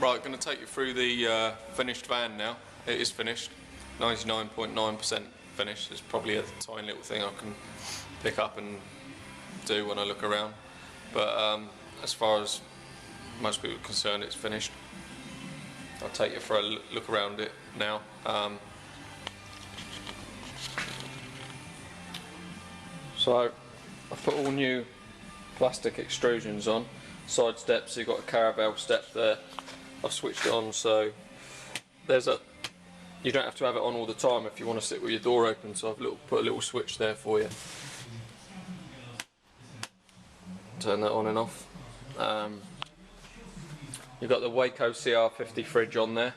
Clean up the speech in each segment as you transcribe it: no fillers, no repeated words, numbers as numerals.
Right, going to take you through the finished van now. It is finished, 99.9% finished. There's probably a tiny little thing I can pick up and do when I look around, but as far as most people are concerned, it's finished. I'll take you for a look around it now. So I've put all new plastic extrusions on, side steps, so you've got a caravel step there. I've switched it on so you don't have to have it on all the time if you want to sit with your door open, so I've put a little switch there for you. Turn that on and off. You've got the Waco CR50 fridge on there.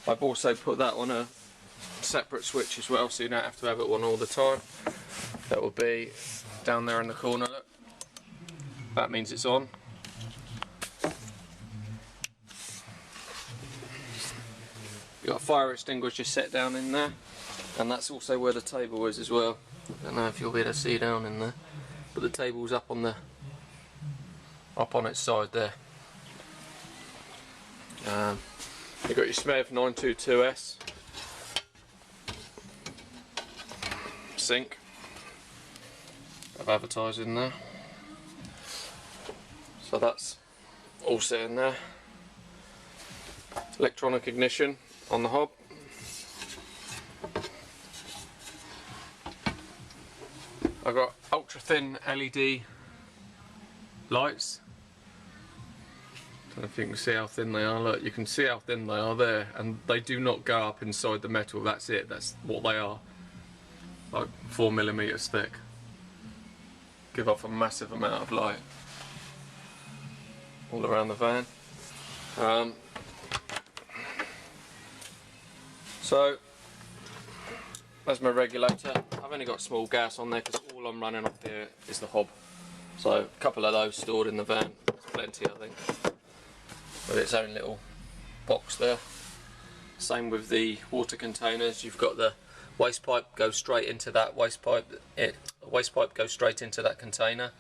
I've also put that on a separate switch as well, so you don't have to have it on all the time. That will be down there in the corner, look. That means it's on. You've got a fire extinguisher set down in there, and that's also where the table is as well. I don't know if you'll be able to see down in there, but the table's up on its side there. You've got your Smith 922S sink. I've advertised in there, so that's all set in there. Electronic ignition on the hob. I've got ultra thin LED lights. Don't know if you can see how thin they are. Look, you can see how thin they are there, and they do not go up inside the metal. That's it, that's what they are. Like 4mm thick. Give off a massive amount of light all around the van. So that's my regulator. I've only got small gas on there because all I'm running off here is the hob. So a couple of those stored in the van. That's plenty, I think, with its own little box there. Same with the water containers. You've got the waste pipe goes straight into that waste pipe. Waste pipe goes straight into that container,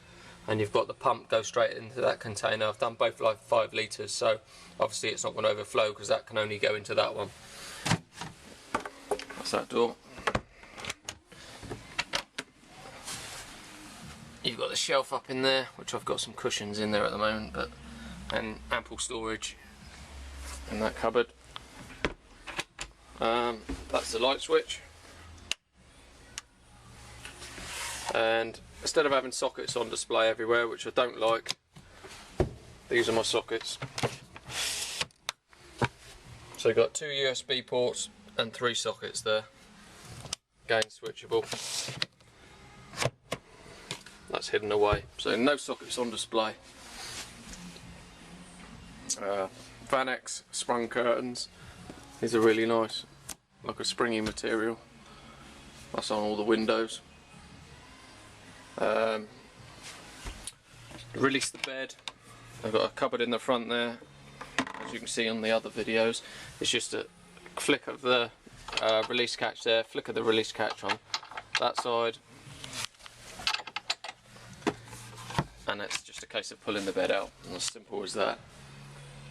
and you've got the pump go straight into that container. I've done both like 5 litres, so obviously it's not going to overflow because that can only go into that one. That's that door. You've got the shelf up in there, which I've got some cushions in there at the moment, and ample storage in that cupboard. That's the light switch. And instead of having sockets on display everywhere, which I don't like, these are my sockets. So you've got 2 USB ports and 3 sockets there. Again, switchable. That's hidden away, so no sockets on display. Vanex sprung curtains. These are really nice, like a springy material. That's on all the windows. Release the bed. I've got a cupboard in the front there, as you can see on the other videos. It's just a flick of the release catch there, flick of the release catch on that side, and it's just a case of pulling the bed out, and as simple as that.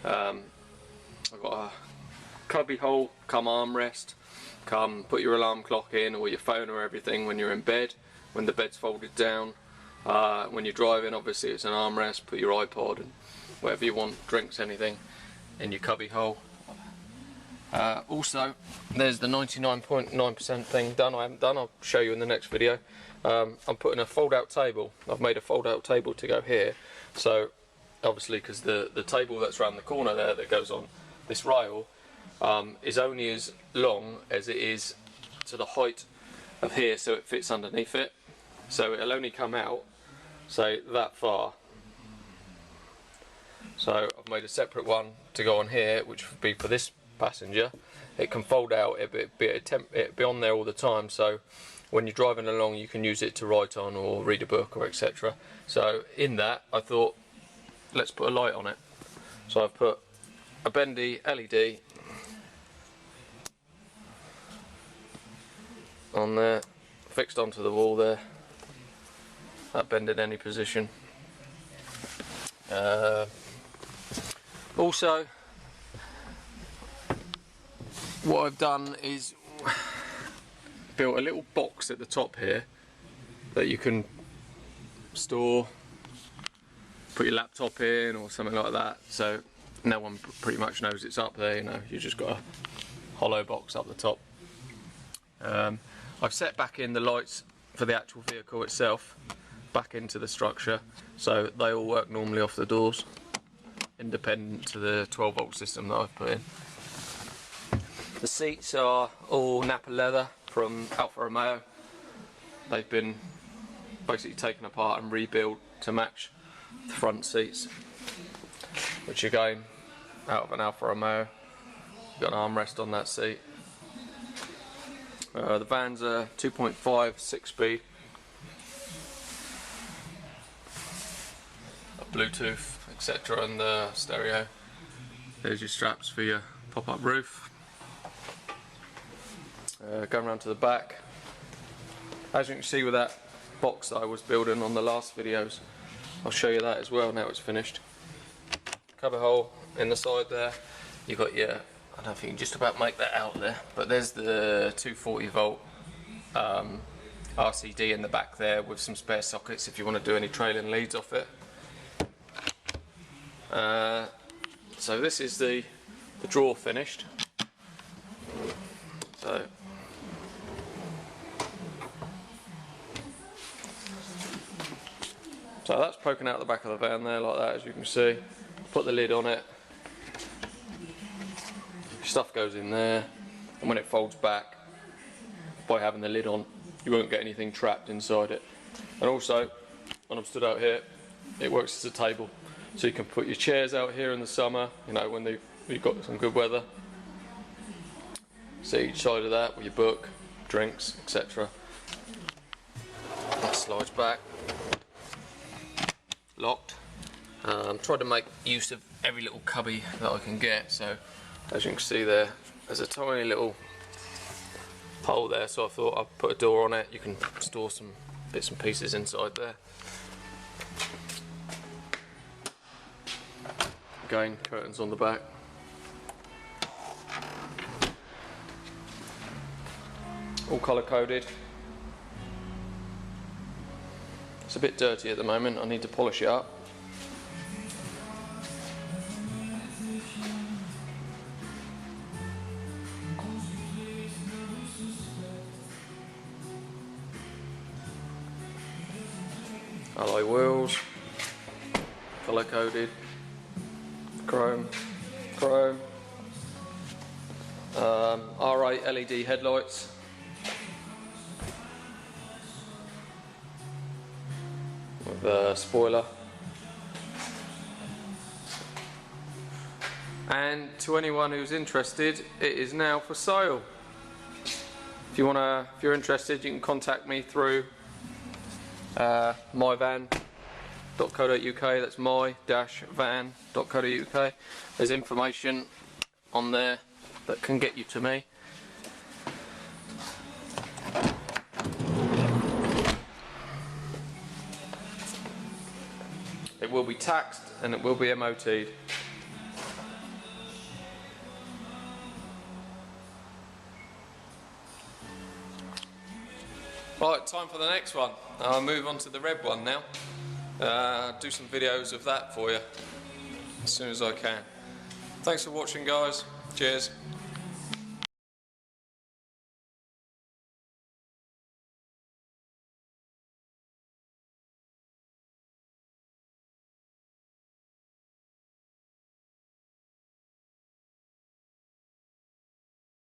I've got a cubby hole, come armrest, come put your alarm clock in or your phone or everything when you're in bed, when the bed's folded down. When you're driving, obviously it's an armrest, put your iPod and whatever you want, drinks, anything, in your cubby hole. Also, there's the 99.9% thing done. I haven't done, I'll show you in the next video. I'm putting a fold out table. I've made a fold out table to go here, so obviously because the table that's around the corner there that goes on this rail is only as long as it is to the height of here, so it fits underneath it. So it'll only come out, say, that far. So I've made a separate one to go on here, which would be for this passenger. It can fold out, it'll be on there all the time, so when you're driving along you can use it to write on or read a book or etc. So in that I thought, let's put a light on it. So I've put a bendy LED on there, fixed onto the wall there. That bend in any position. Also, what I've done is built a little box at the top here that you can store, put your laptop in or something like that, so no one pretty much knows it's up there, you know, you just got a hollow box up the top. I've set back in the lights for the actual vehicle itself back into the structure, so they all work normally off the doors, independent to the 12-volt system that I've put in. The seats are all Nappa leather from Alfa Romeo. They've been basically taken apart and rebuilt to match the front seats, which again, out of an Alfa Romeo. Got an armrest on that seat. The van's a 2.5 6-speed. Bluetooth, etc. and the stereo. There's your straps for your pop-up roof. Going around to the back. As you can see with that box that I was building on the last videos, I'll show you that as well now it's finished. Cover hole in the side there. You've got your, I don't know if you can just about make that out there, but there's the 240 volt RCD in the back there with some spare sockets if you want to do any trailing leads off it. So this is the drawer finished. So that's poking out the back of the van there like that, as you can see. Put the lid on it. Stuff goes in there, and when it folds back, by having the lid on, you won't get anything trapped inside it. And also, when I'm stood out here, it works as a table. So you can put your chairs out here in the summer, you know, when you've got some good weather. Sit each side of that with your book, drinks, etc. That slides back. Locked. Tried to make use of every little cubby that I can get, so as you can see there's a tiny little hole there, so I thought I'd put a door on it. You can store some bits and pieces inside there. Again, curtains on the back. All colour coded. It's a bit dirty at the moment, I need to polish it up. Alloy wheels, colour coded, chrome, R8 LED headlights, with a spoiler, and to anyone who's interested, it is now for sale. If you're interested, you can contact me through myvan.co.uk. That's my-van.co.uk. There's information on there that can get you to me. It will be taxed and it will be MOT'd. Right, time for the next one. I'll move on to the red one now. Do some videos of that for you as soon as I can. Thanks for watching, guys. Cheers.